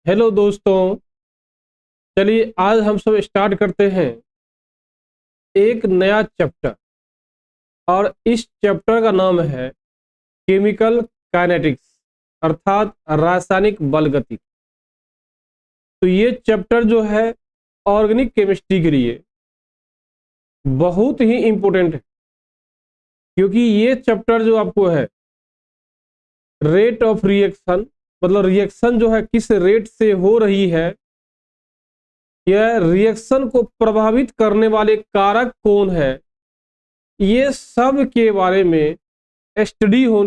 Hello दोस्तों। चलिए आज हम सब स्टार्ट करते हैं एक नया चैप्टर। और इस चैप्टर का नाम है केमिकल काइनेटिक्स, अर्थात रासायनिक बल गति। तो ये चैप्टर जो है ऑर्गेनिक केमिस्ट्री के लिए बहुत ही इंपॉर्टेंट है, क्योंकि ये चैप्टर जो आपको है रेट ऑफ रिएक्शन, मतलब रिएक्शन जो है किस रेट से हो रही है, यह रिएक्शन को प्रभावित करने वाले कारक कौन है, ये सब के बारे में स्टडी हो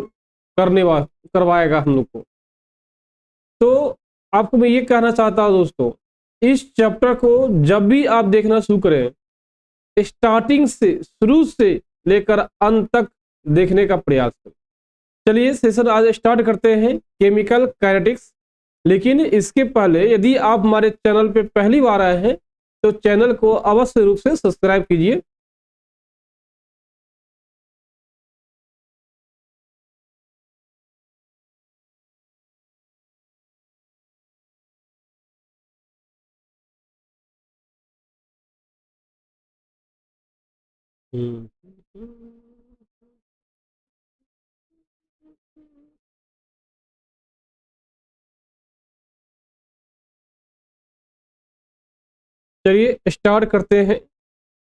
करवाएगा हम लोग को। तो आपको मैं ये कहना चाहता हूं दोस्तों, इस चैप्टर को जब भी आप देखना शुरू करें, स्टार्टिंग से शुरू से लेकर अंत तक देखने का प्रयास करें। चलिए सेशन आज स्टार्ट करते हैं केमिकल काइनेटिक्स। लेकिन इसके पहले यदि आप हमारे चैनल पे पहली बार आए हैं तो चैनल को अवश्य रूप से सब्सक्राइब कीजिए। चलिए स्टार्ट करते हैं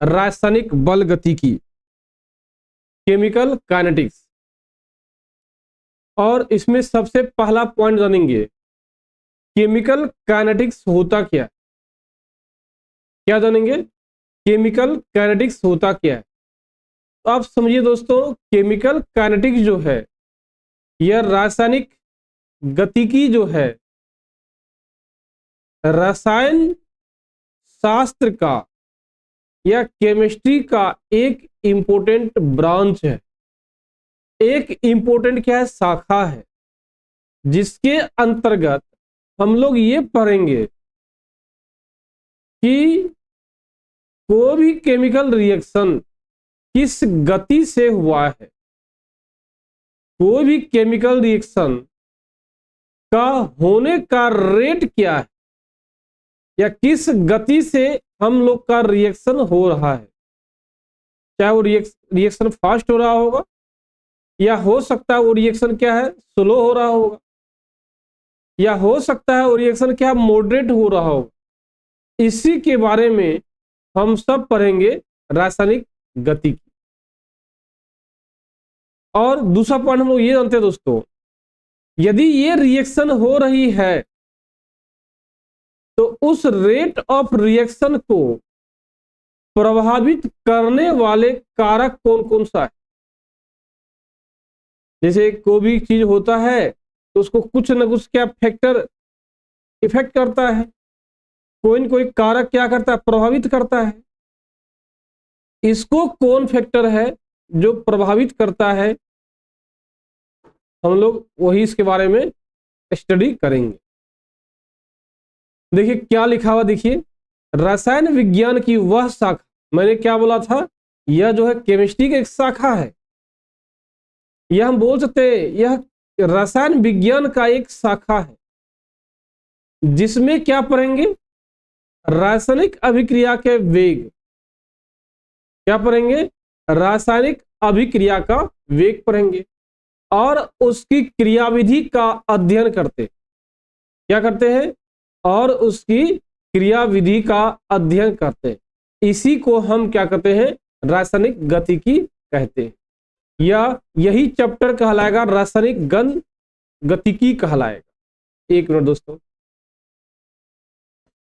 रासायनिक बल गति की, केमिकल काइनेटिक्स। और इसमें सबसे पहला पॉइंट जानेंगे केमिकल काइनेटिक्स होता क्या है। क्या जानेंगे? केमिकल काइनेटिक्स होता क्या है। तो आप समझिए दोस्तों, केमिकल काइनेटिक्स जो है यह रासायनिक गतिकी जो है रसायन शास्त्र का या केमिस्ट्री का एक इंपॉर्टेंट ब्रांच है। एक इंपॉर्टेंट क्या है? शाखा है, जिसके अंतर्गत हम लोग ये पढ़ेंगे कि कोई भी केमिकल रिएक्शन किस गति से हुआ है, कोई भी केमिकल रिएक्शन का होने का रेट क्या है, या किस गति से हम लोग का रिएक्शन हो रहा है। चाहे वो रिएक्शन फास्ट हो रहा होगा, या हो सकता है वो रिएक्शन क्या है स्लो हो रहा होगा, या हो सकता है वो रिएक्शन क्या मॉडरेट हो रहा होगा। इसी के बारे में हम सब पढ़ेंगे रासायनिक गति की। और दूसरा पॉइंट हम लोग ये जानते हैं दोस्तों, यदि ये रिएक्शन हो रही है तो उस रेट ऑफ रिएक्शन को प्रभावित करने वाले कारक कौन कौन सा है। जैसे कोई भी चीज होता है तो उसको कुछ न कुछ क्या फैक्टर इफेक्ट करता है, कोई न कोई कारक क्या करता है प्रभावित करता है। इसको कौन फैक्टर है जो प्रभावित करता है, हम लोग वही इसके बारे में स्टडी करेंगे। देखिए क्या लिखा हुआ, देखिए रसायन विज्ञान की वह शाखा, मैंने क्या बोला था, यह जो है केमिस्ट्री की एक शाखा है। यह हम बोल सकते हैं यह रसायन विज्ञान का एक शाखा है, जिसमें क्या पढ़ेंगे रासायनिक अभिक्रिया के वेग। क्या पढ़ेंगे? रासायनिक अभिक्रिया का वेग पढ़ेंगे और उसकी क्रियाविधि का अध्ययन करते। क्या करते हैं? और उसकी क्रियाविधि का अध्ययन करते हैं। इसी को हम क्या कहते हैं? रासायनिक गतिकी कहते हैं, या यही चैप्टर कहलाएगा रासायनिक गतिकी कहलाएगा। एक मिनट दोस्तों,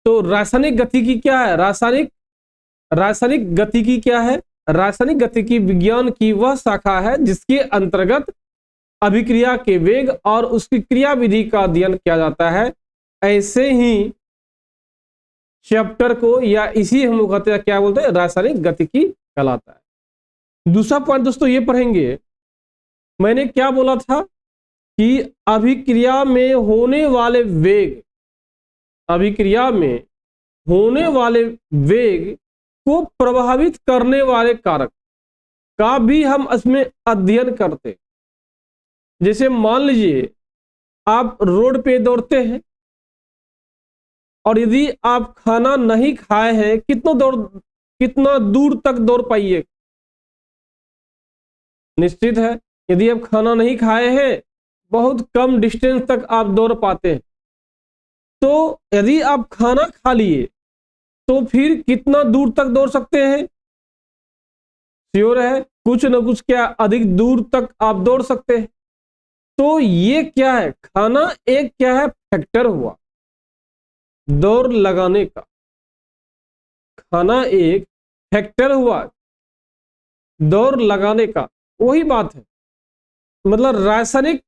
तो रासायनिक गतिकी क्या है? रासायनिक गतिकी क्या है? रासायनिक गतिकी विज्ञान की वह शाखा है जिसके अंतर्गत अभिक्रिया के वेग और उसकी क्रियाविधि का अध्ययन किया जाता है। ऐसे ही चैप्टर को या इसी हम लोग कहते हैं क्या बोलते हैं रासायनिक गतिकी कहलाता है। दूसरा पॉइंट दोस्तों ये पढ़ेंगे, मैंने क्या बोला था कि अभिक्रिया में होने वाले वेग, अभिक्रिया में होने वाले वेग को प्रभावित करने वाले कारक का भी हम इसमें अध्ययन करते। जैसे मान लीजिए आप रोड पे दौड़ते हैं, और यदि आप खाना नहीं खाए हैं, कितना दूर तक दौड़ पाइए? निश्चित है, यदि आप खाना नहीं खाए हैं, बहुत कम डिस्टेंस तक आप दौड़ पाते हैं। तो यदि आप खाना खा लिए तो फिर कितना दूर तक दौड़ सकते हैं? श्योर है, कुछ न कुछ क्या अधिक दूर तक आप दौड़ सकते हैं। तो ये क्या है? खाना एक क्या है? फैक्टर हुआ दौड़ लगाने का। खाना एक फैक्टर हुआ दौड़ लगाने का। वही बात है, मतलब रासायनिक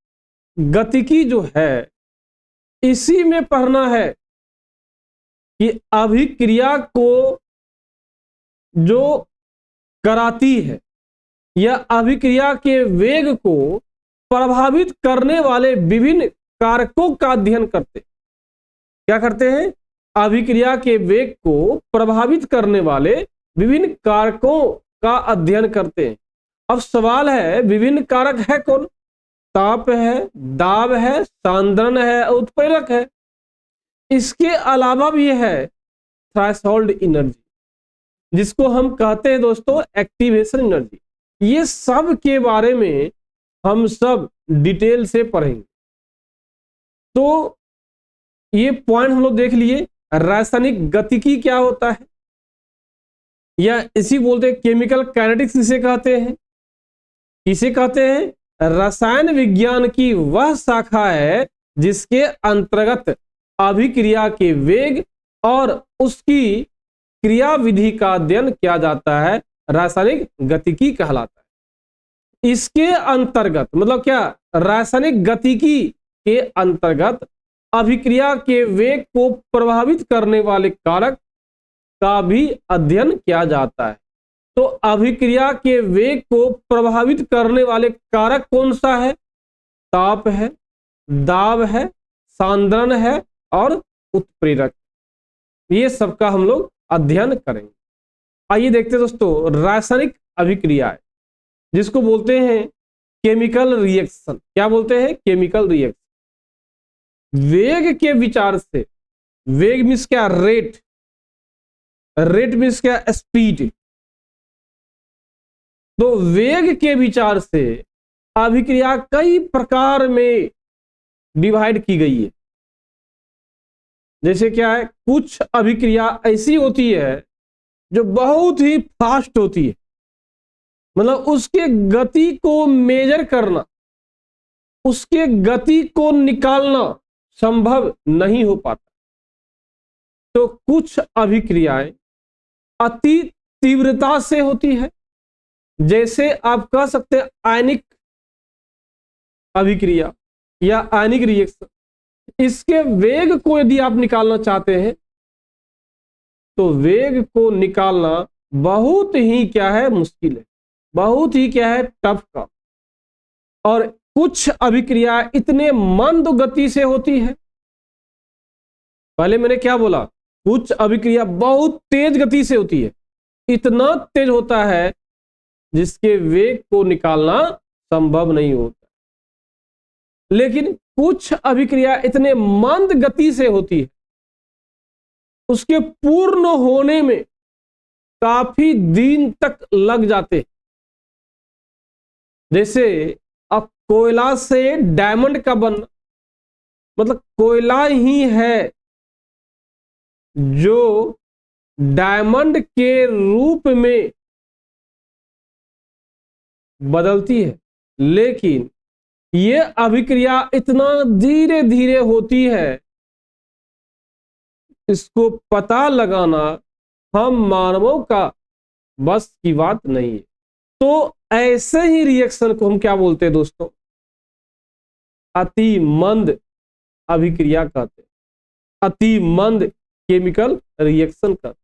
गतिकी जो है, इसी में पढ़ना है कि अभिक्रिया को जो कराती है या अभिक्रिया के वेग को प्रभावित करने वाले विभिन्न कारकों का अध्ययन करते। क्या करते हैं? अभिक्रिया के वेग को प्रभावित करने वाले विभिन्न कारकों का अध्ययन करते हैं। अब सवाल है, विभिन्न कारक है कौन? ताप है, दाब है, सांद्रण है, उत्प्रेरक है। इसके अलावा भी है थ्रेशोल्ड एनर्जी, जिसको हम कहते हैं दोस्तों एक्टिवेशन एनर्जी। ये सब के बारे में हम सब डिटेल से पढ़ेंगे। तो ये पॉइंट हम लोग देख लिए। रासायनिक गतिकी क्या होता है, या इसी बोलते हैं केमिकल काइनेटिक्स इसे कहते हैं। इसे कहते हैं रसायन विज्ञान की वह शाखा है जिसके अंतर्गत अभिक्रिया के वेग और उसकी क्रिया विधि का अध्ययन किया जाता है। रासायनिक गतिकी कहलाता है। इसके अंतर्गत मतलब क्या? रासायनिक गतिकी के अंतर्गत अभिक्रिया के वेग को प्रभावित करने वाले कारक का भी अध्ययन किया जाता है। तो अभिक्रिया के वेग को प्रभावित करने वाले कारक कौन सा है? ताप है, दाब है, सांद्रण है और उत्प्रेरक। ये सबका हम लोग अध्ययन करेंगे। आइए देखते हैं दोस्तों, रासायनिक अभिक्रिया है जिसको बोलते हैं केमिकल रिएक्शन। क्या बोलते हैं? Chemical reaction. वेग के विचार से, वेग मीन्स क्या? रेट। रेट मीन्स क्या? स्पीड। तो वेग के विचार से अभिक्रिया कई प्रकार में डिवाइड की गई है। जैसे क्या है? कुछ अभिक्रिया ऐसी होती है जो बहुत ही फास्ट होती है, मतलब उसके गति को मेजर करना, उसके गति को निकालना संभव नहीं हो पाता। तो कुछ अभिक्रियाएं अति तीव्रता से होती है, जैसे आप कह सकते हैं आयनिक अभिक्रिया या आयनिक रिएक्शन। इसके वेग को यदि आप निकालना चाहते हैं तो वेग को निकालना बहुत ही क्या है? मुश्किल है, बहुत ही क्या है? टफ काम। और कुछ अभिक्रिया इतने मंद गति से होती है। पहले मैंने क्या बोला? कुछ अभिक्रिया बहुत तेज गति से होती है, इतना तेज होता है जिसके वेग को निकालना संभव नहीं होता। लेकिन कुछ अभिक्रिया इतने मंद गति से होती है, उसके पूर्ण होने में काफी दिन तक लग जाते। जैसे अब कोयला से डायमंड का बनना, मतलब कोयला ही है जो डायमंड के रूप में बदलती है, लेकिन ये अभिक्रिया इतना धीरे धीरे होती है, इसको पता लगाना हम मानवों का बस की बात नहीं है। तो ऐसे ही रिएक्शन को हम क्या बोलते हैं दोस्तों? अति मंद अभिक्रिया कहते हैं, अति मंद केमिकल रिएक्शन कहते हैं।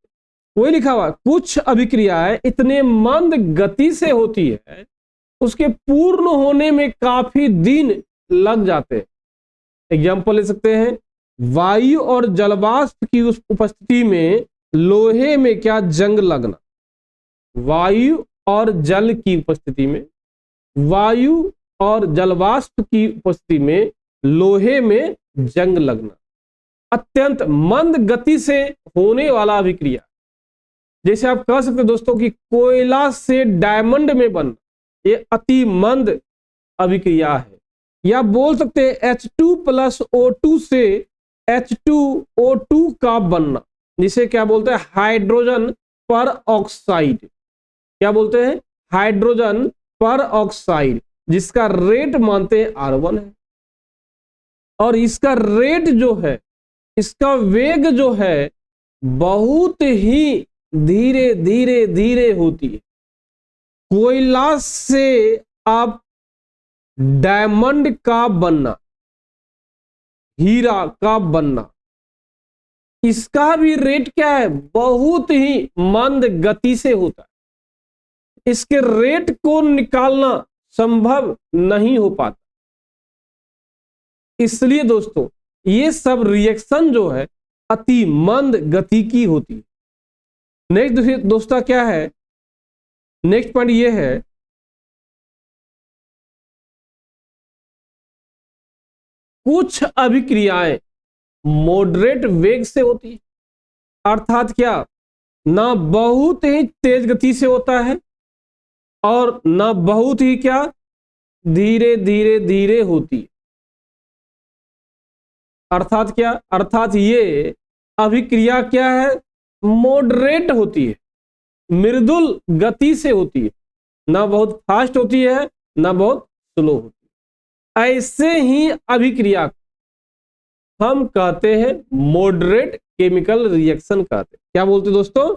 वही लिखा हुआ, कुछ अभिक्रियाएं इतने मंद गति से होती है, उसके पूर्ण होने में काफी दिन लग जाते हैं। एग्जाम्पल ले सकते हैं, वायु और जलवाष्प की उस उपस्थिति में लोहे में क्या जंग लगना। वायु और जल की उपस्थिति में, वायु और जलवाष्प की उपस्थिति में लोहे में जंग लगना। अत्यंत मंद गति से होने वाला अभिक्रिया। जैसे आप कह सकते हैं दोस्तों कि कोयला से डायमंड में बनना, ये अति मंद अभिक्रिया है। या बोल सकते हैं H2 प्लस O2 से H2O2 का बनना, जिसे क्या बोलते हैं हाइड्रोजन पर ऑक्साइड। क्या बोलते हैं हाइड्रोजन पर ऑक्साइड, जिसका रेट मानते हैं R1 है। और इसका रेट जो है, इसका वेग जो है बहुत ही धीरे धीरे धीरे होती है। कोयला से आप डायमंड का बनना, हीरा का बनना, इसका भी रेट क्या है, बहुत ही मंद गति से होता है। इसके रेट को निकालना संभव नहीं हो पाता। इसलिए दोस्तों ये सब रिएक्शन जो है अति मंद गति की होती है। नेक्स्ट दोस्तों क्या है, नेक्स्ट पॉइंट ये है, कुछ अभिक्रियाएं मॉडरेट वेग से होती है। अर्थात क्या, ना बहुत ही तेज गति से होता है और ना बहुत ही क्या धीरे धीरे धीरे होती है। अर्थात क्या, अर्थात ये अभिक्रिया क्या है, मॉडरेट होती है, मृदुल गति से होती है, ना बहुत फास्ट होती है ना बहुत स्लो होती है। ऐसे ही अभिक्रिया हम कहते हैं मॉडरेट केमिकल रिएक्शन कहते हैं। क्या बोलते हैं दोस्तों,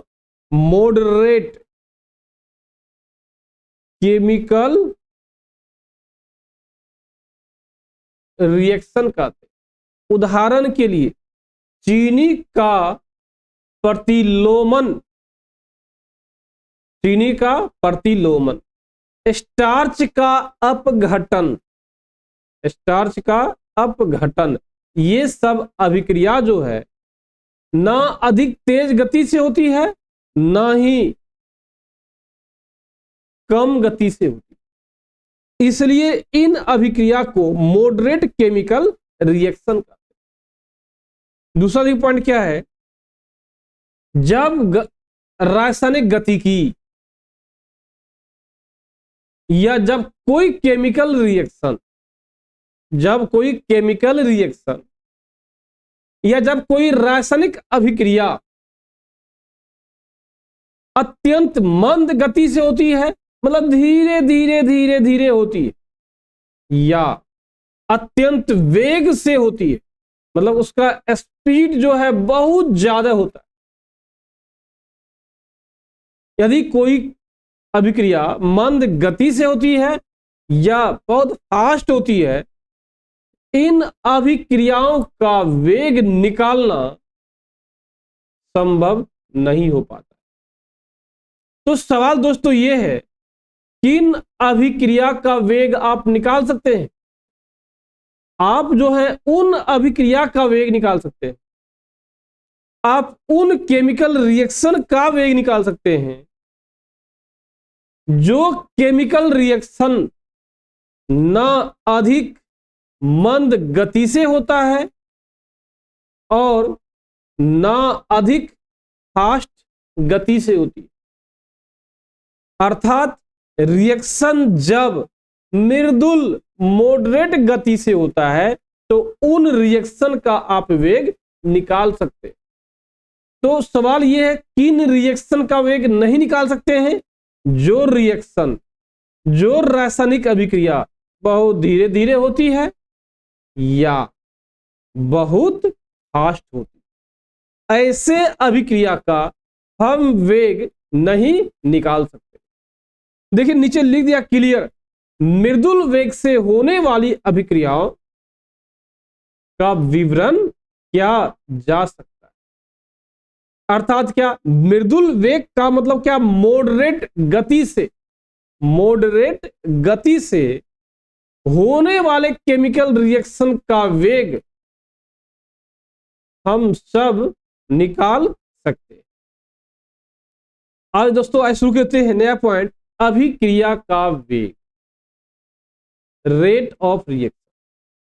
मॉडरेट केमिकल रिएक्शन कहते हैं। उदाहरण के लिए चीनी का प्रतिलोमन, चीनी का प्रतिलोमन, स्टार्च का अपघटन, स्टार्च का अपघटन, ये सब अभिक्रिया जो है ना अधिक तेज गति से होती है ना ही कम गति से होती है। इसलिए इन अभिक्रिया को मॉडरेट केमिकल रिएक्शन कहते हैं। दूसरा पॉइंट क्या है, जब रासायनिक गतिकी या जब कोई केमिकल रिएक्शन, जब कोई केमिकल रिएक्शन या जब कोई रासायनिक अभिक्रिया अत्यंत मंद गति से होती है, मतलब धीरे धीरे धीरे धीरे होती है, या अत्यंत वेग से होती है, मतलब उसका स्पीड जो है बहुत ज्यादा होता है। यदि कोई अभिक्रिया मंद गति से होती है या बहुत फास्ट होती है, इन अभिक्रियाओं का वेग निकालना संभव नहीं हो पाता। तो सवाल दोस्तों ये है, किन अभिक्रिया का वेग आप निकाल सकते हैं? आप जो है उन अभिक्रिया का वेग निकाल सकते हैं, आप उन केमिकल रिएक्शन का वेग निकाल सकते हैं जो केमिकल रिएक्शन ना अधिक मंद गति से होता है और ना अधिक फास्ट गति से होती है। अर्थात रिएक्शन जब मृदुल मॉडरेट गति से होता है तो उन रिएक्शन का आप वेग निकाल सकते हैं। तो सवाल यह है, किन रिएक्शन का वेग नहीं निकाल सकते हैं? जो रिएक्शन, जो रासायनिक अभिक्रिया बहुत धीरे धीरे होती है या बहुत फास्ट होती है, ऐसे अभिक्रिया का हम वेग नहीं निकाल सकते। देखिए नीचे लिख दिया क्लियर, मृदुल वेग से होने वाली अभिक्रियाओं का विवरण किया जा सकता है। अर्थात क्या, मृदुल वेग का मतलब क्या, मॉडरेट गति से, मॉडरेट गति से होने वाले केमिकल रिएक्शन का वेग हम सब निकाल सकते हैं। आज दोस्तों आज शुरू करते हैं नया पॉइंट, अभिक्रिया का वेग, रेट ऑफ रिएक्शन।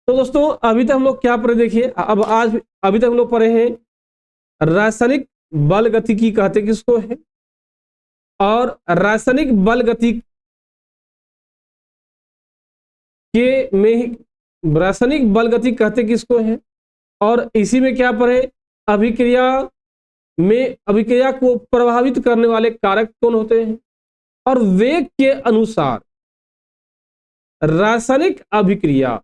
तो दोस्तों अभी तक हम लोग क्या पढ़े, देखिए अब आज अभी तक हम लोग पढ़े हैं रासायनिक बल गतिकी कहते किसको है, और रासायनिक बल गति के में रासायनिक बल गति कहते किसको है, और इसी में क्या पढ़े, अभिक्रिया में अभिक्रिया को प्रभावित करने वाले कारक कौन होते हैं, और वेग के अनुसार रासायनिक अभिक्रिया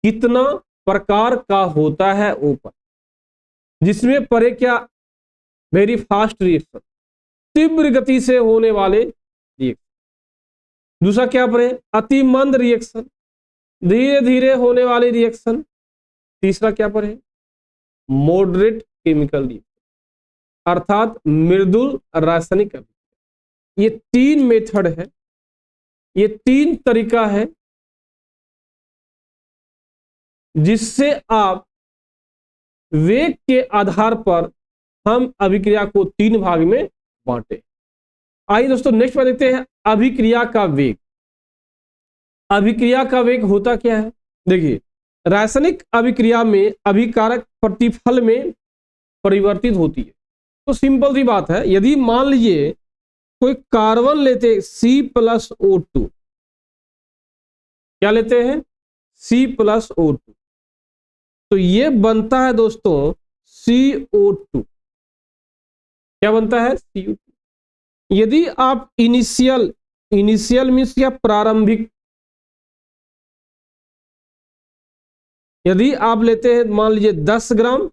कितना प्रकार का होता है ऊपर, जिसमें पढ़े क्या, वेरी फास्ट रिएक्शन, तीव्र गति से होने वाले रिएक्शन। दूसरा क्या पढ़े, अति मंद रिएक्शन, धीरे धीरे होने वाली रिएक्शन। तीसरा क्या पढ़े, मॉडरेट केमिकल रिएक्शन, अर्थात मृदुल रासायनिक अभिक्रिया। ये तीन मेथड है, ये तीन तरीका है जिससे आप वेग के आधार पर हम अभिक्रिया को तीन भाग में बांटे। आइए दोस्तों नेक्स्ट पर देखते हैं अभिक्रिया का वेग। अभिक्रिया का वेग होता क्या है, देखिए रासायनिक अभिक्रिया में अभिकारक प्रतिफल में परिवर्तित होती है। तो सिंपल सी बात है, यदि मान लीजिए कोई कार्बन लेते C+O2, क्या लेते हैं, C+O2, तो ये बनता है दोस्तों CO2। क्या बनता है, CO2। यदि आप इनिशियल मीन्स या प्रारंभिक, यदि आप लेते हैं मान लीजिए 10 ग्राम,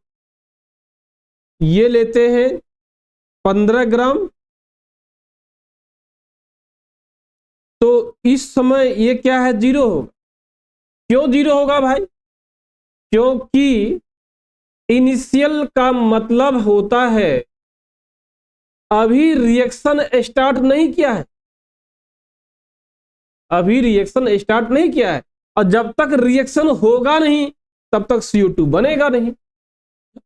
ये लेते हैं 15 ग्राम, तो इस समय ये क्या है, 0 होगा। क्यों 0 होगा भाई, क्योंकि इनिशियल का मतलब होता है अभी रिएक्शन स्टार्ट नहीं किया है, अभी रिएक्शन स्टार्ट नहीं किया है, और जब तक रिएक्शन होगा नहीं तब तक CO2 बनेगा नहीं,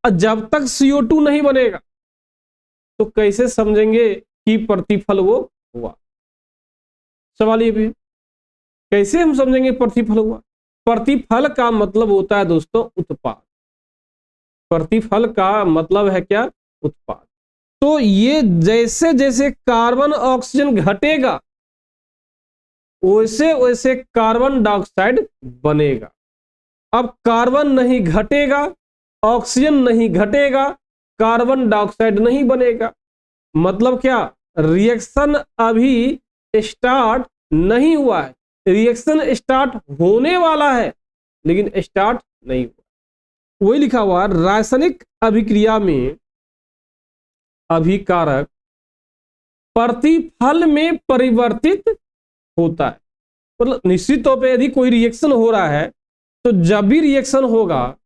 और जब तक CO2 नहीं बनेगा तो कैसे समझेंगे कि प्रतिफल वो हुआ। सवाल ये भी है, कैसे हम समझेंगे प्रतिफल हुआ। प्रतिफल का मतलब होता है दोस्तों उत्पाद, प्रतिफल का मतलब है क्या, उत्पाद। तो ये जैसे जैसे कार्बन ऑक्सीजन घटेगा वैसे वैसे कार्बन डाइऑक्साइड बनेगा। अब कार्बन नहीं घटेगा, ऑक्सीजन नहीं घटेगा, कार्बन डाइऑक्साइड नहीं बनेगा। मतलब क्या, रिएक्शन अभी स्टार्ट नहीं हुआ है, रिएक्शन स्टार्ट होने वाला है लेकिन स्टार्ट नहीं हुआ। वही लिखा हुआ रासायनिक अभिक्रिया में अभिकारक प्रतिफल में परिवर्तित होता है। मतलब निश्चित तौर पे यदि कोई रिएक्शन हो रहा है तो जब भी रिएक्शन होगा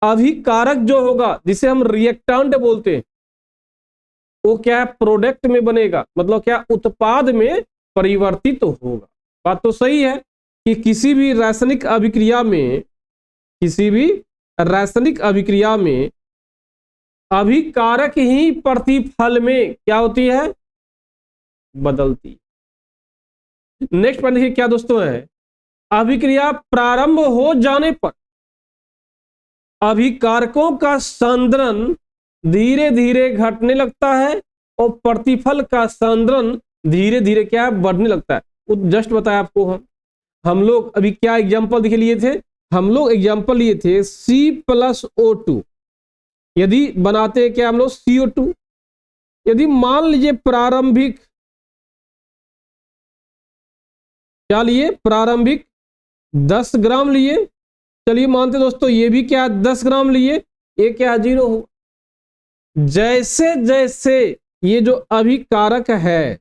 अभिकारक जो होगा, जिसे हम रिएक्टेंट बोलते हैं, वो क्या है, प्रोडक्ट में बनेगा, मतलब क्या, उत्पाद में परिवर्तित होगा। बात तो सही है कि किसी भी रासायनिक अभिक्रिया में अभिकारक ही प्रतिफल में क्या होती है, बदलती है। नेक्स्ट पॉइंट देखिए क्या दोस्तों है, अभिक्रिया प्रारंभ हो जाने पर अभिकारकों का सांद्रण धीरे धीरे घटने लगता है और प्रतिफल का सांद्रण धीरे धीरे क्या बढ़ने लगता है। वो जस्ट बताया आपको। हम लोग अभी क्या एग्जांपल देखे लिए थे, हम लोग एग्जांपल लिए थे C+O2, यदि बनाते क्या हम लोग CO2, यदि मान लीजिए प्रारंभिक क्या लिए, प्रारंभिक 10 ग्राम लिए, चलिए मानते दोस्तों ये भी क्या 10 ग्राम लिए, ये क्या 0 हो। जैसे जैसे ये जो अभिकारक है,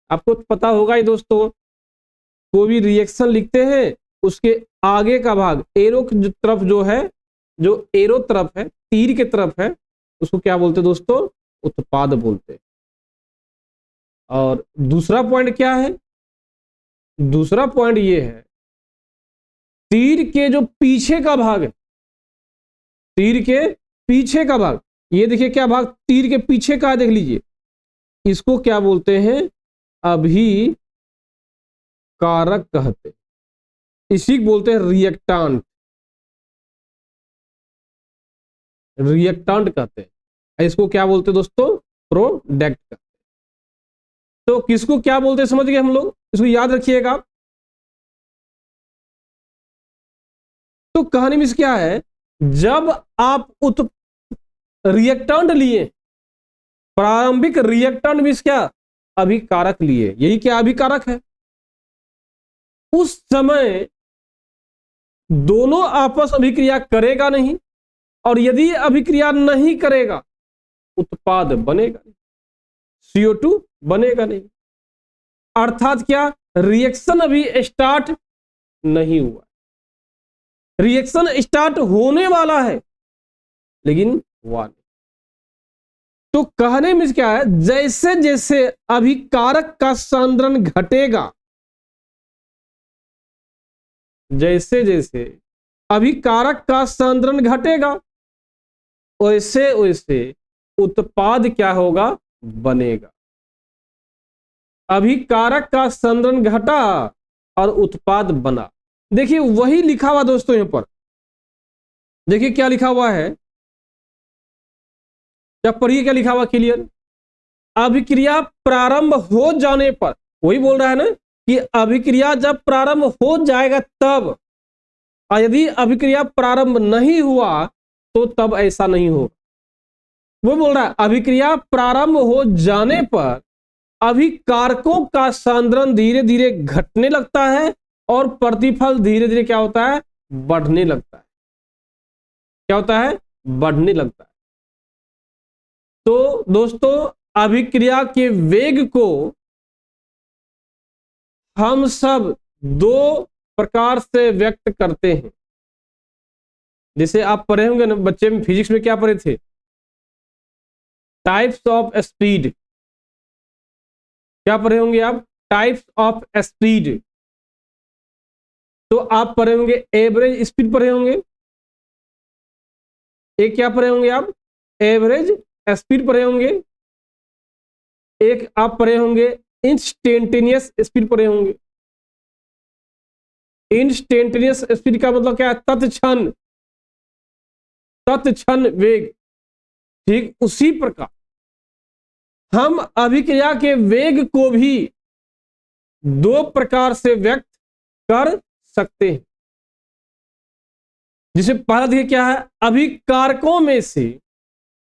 आपको पता होगा ही दोस्तों, कोई भी रिएक्शन लिखते हैं उसके आगे का भाग एरो की तरफ जो है, जो एरो तरफ है, तीर के तरफ है, उसको क्या बोलते हैं दोस्तों, उत्पाद बोलते हैं। और दूसरा पॉइंट क्या है, दूसरा पॉइंट ये है, तीर के जो पीछे का भाग है, तीर के पीछे का भाग, ये देखिए क्या भाग तीर के पीछे का है, देख लीजिए, इसको क्या बोलते हैं, अभिकारक कहते हैं। इसी को बोलते हैं रिएक्टांट, रिएक्टांट कहते हैं। इसको क्या बोलते हैं दोस्तों? प्रोडक्ट कहते हैं। तो किसको क्या बोलते हैं समझ गए हम लोग, इसको याद रखिएगा। तो कहानी में क्या है, जब आप रिएक्टेंट लिए, प्रारंभिक रिएक्टेंट में क्या, अभिकारक लिए, यही क्या अभिकारक है, उस समय दोनों आपस अभिक्रिया करेगा नहीं, और यदि अभिक्रिया नहीं करेगा उत्पाद बनेगा नहीं, CO2 बनेगा नहीं। अर्थात क्या, रिएक्शन अभी स्टार्ट नहीं हुआ, रिएक्शन स्टार्ट होने वाला है लेकिन हुआ नहीं। तो कहने में क्या है, जैसे जैसे अभिकारक का सांद्रण घटेगा, जैसे जैसे अभिकारक का सांद्रण घटेगा, वैसे वैसे उत्पाद क्या होगा, बनेगा। अभिकारक का सांद्रण घटा और उत्पाद बना। देखिए वही लिखा हुआ दोस्तों, यहां पर देखिए क्या लिखा हुआ है, जब पढ़िए क्या लिखा हुआ क्लियर। अभिक्रिया प्रारंभ हो जाने पर, वही बोल रहा है ना कि अभिक्रिया जब प्रारंभ हो जाएगा तब, और यदि अभिक्रिया प्रारंभ नहीं हुआ तो तब ऐसा नहीं होगा। वो बोल रहा है अभिक्रिया प्रारंभ हो जाने पर अभिकारकों का सांद्रण धीरे धीरे घटने लगता है और प्रतिफल धीरे धीरे क्या होता है, बढ़ने लगता है। क्या होता है, बढ़ने लगता है। तो दोस्तों अभिक्रिया के वेग को हम सब दो प्रकार से व्यक्त करते हैं। जैसे आप पढ़े होंगे ना बच्चे में, फिजिक्स में क्या पढ़े थे, टाइप्स ऑफ स्पीड, क्या पढ़े होंगे आप, टाइप्स ऑफ स्पीड। तो आप पढ़े होंगे एवरेज स्पीड पढ़े होंगे, एक क्या पढ़े होंगे आप, एवरेज स्पीड पढ़े होंगे, एक आप पढ़े होंगे इंस्टेंटेनियस स्पीड पढ़े होंगे। इंस्टेंटेनियस स्पीड का मतलब क्या है, तत्क्षण, तत्क्षण वेग। ठीक उसी प्रकार हम अभिक्रिया के वेग को भी दो प्रकार से व्यक्त कर सकते हैं। जिसे पहला देखिए क्या है, अभिकारकों में से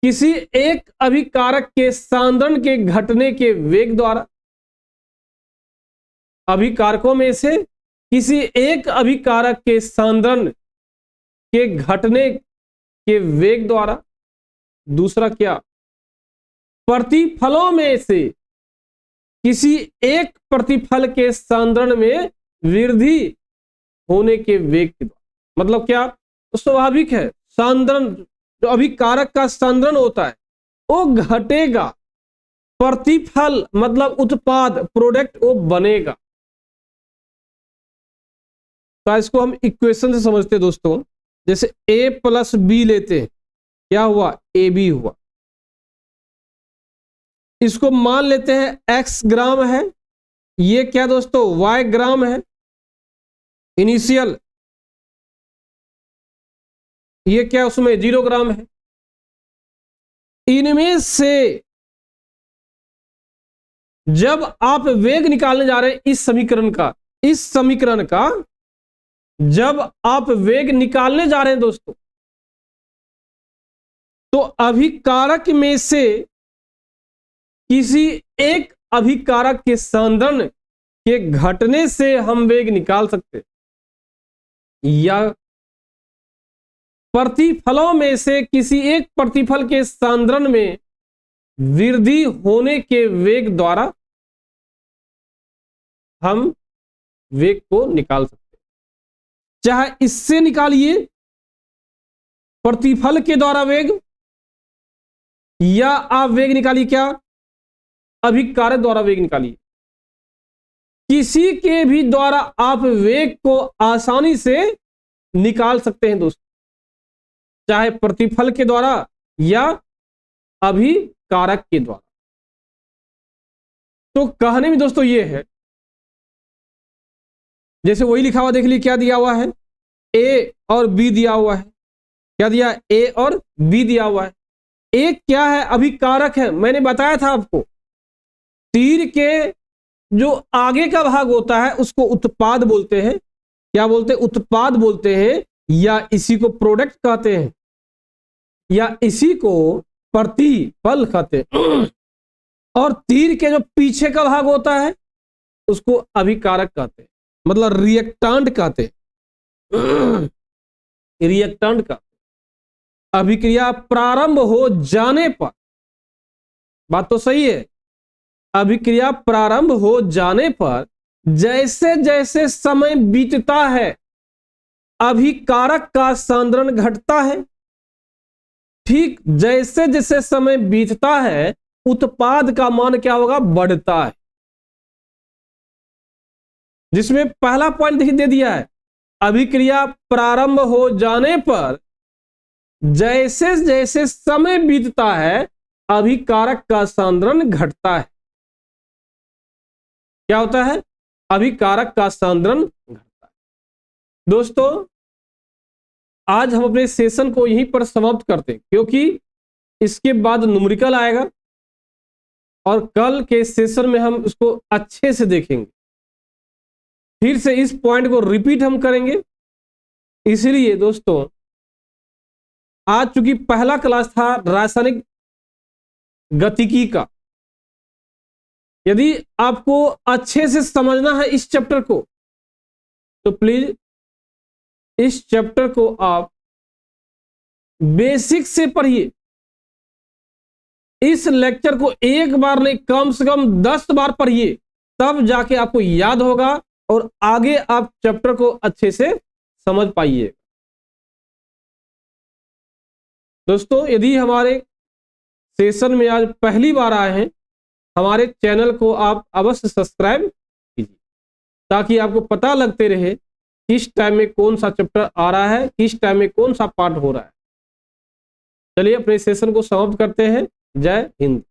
किसी एक अभिकारक के सांद्रण के घटने के वेग द्वारा, अभिकारकों में से किसी एक अभिकारक के सांद्रण के घटने के वेग द्वारा। दूसरा क्या, प्रतिफलों में से किसी एक प्रतिफल के सांद्रण में वृद्धि होने के वेग के द्वारा। मतलब क्या, तो स्वाभाविक है, सांद्रण जो अभिकारक का सांद्रण होता है वो घटेगा, प्रतिफल मतलब उत्पाद, प्रोडक्ट वो बनेगा। तो इसको हम इक्वेशन से समझते हैं दोस्तों। जैसे A+B लेते हैं, क्या हुआ, AB हुआ। इसको मान लेते हैं X ग्राम है, ये क्या दोस्तों, Y ग्राम है इनिशियल, ये क्या उसमें 0 ग्राम है। इनमें से जब आप वेग निकालने जा रहे हैं इस समीकरण का, इस समीकरण का जब आप वेग निकालने जा रहे हैं दोस्तों, तो अभिकारक में से किसी एक अभिकारक के सांद्रण के घटने से हम वेग निकाल सकते, या प्रतिफलों में से किसी एक प्रतिफल के सांद्रण में वृद्धि होने के वेग द्वारा हम वेग को निकाल सकते। चाहे इससे निकालिए प्रतिफल के द्वारा वेग, या आप वेग निकालिए क्या, अभिकारक द्वारा वेग निकालिए। किसी के भी द्वारा आप वेग को आसानी से निकाल सकते हैं दोस्तों, चाहे प्रतिफल के द्वारा या अभिकारक के द्वारा। तो कहने में दोस्तों यह है जैसे वही लिखा हुआ देख लीजिए क्या दिया हुआ है, ए और बी दिया हुआ है। क्या दिया? ए और बी दिया हुआ है। ए क्या है? अभिकारक है। मैंने बताया था आपको, तीर के जो आगे का भाग होता है उसको उत्पाद बोलते हैं। क्या बोलते हैं? उत्पाद बोलते हैं, या इसी को प्रोडक्ट कहते हैं, या इसी को प्रतिफल कहते हैं। और तीर के जो पीछे का भाग होता है उसको अभिकारक कहते हैं, मतलब रिएक्टांट कहते हैं। रिएक्टांट का अभिक्रिया प्रारंभ हो जाने पर, बात तो सही है, अभिक्रिया प्रारंभ हो जाने पर जैसे जैसे समय बीतता है अभिकारक का सांद्रण घटता है। ठीक जैसे जैसे समय बीतता है उत्पाद का मान क्या होगा? बढ़ता है। जिसमें पहला पॉइंट देखिए दे दिया है, अभिक्रिया प्रारंभ हो जाने पर जैसे जैसे समय बीतता है अभिकारक का सांद्रण घटता है। क्या होता है? अभिकारक का सांद्रण घटता है। दोस्तों आज हम अपने सेशन को यहीं पर समाप्त करते हैं, क्योंकि इसके बाद न्यूमेरिकल आएगा और कल के सेशन में हम उसको अच्छे से देखेंगे। फिर से इस पॉइंट को रिपीट हम करेंगे। इसलिए दोस्तों आज चूंकि पहला क्लास था रासायनिक गतिकी का, यदि आपको अच्छे से समझना है इस चैप्टर को तो प्लीज इस चैप्टर को आप बेसिक से पढ़िए। इस लेक्चर को एक बार नहीं कम से कम 10 बार पढ़िए, तब जाके आपको याद होगा और आगे आप चैप्टर को अच्छे से समझ पाइए। दोस्तों यदि हमारे सेशन में आज पहली बार आए हैं, हमारे चैनल को आप अवश्य सब्सक्राइब कीजिए, ताकि आपको पता लगते रहे किस टाइम में कौन सा चैप्टर आ रहा है, किस टाइम में कौन सा पार्ट हो रहा है। चलिए अपने सेशन को समाप्त करते हैं। जय हिंद।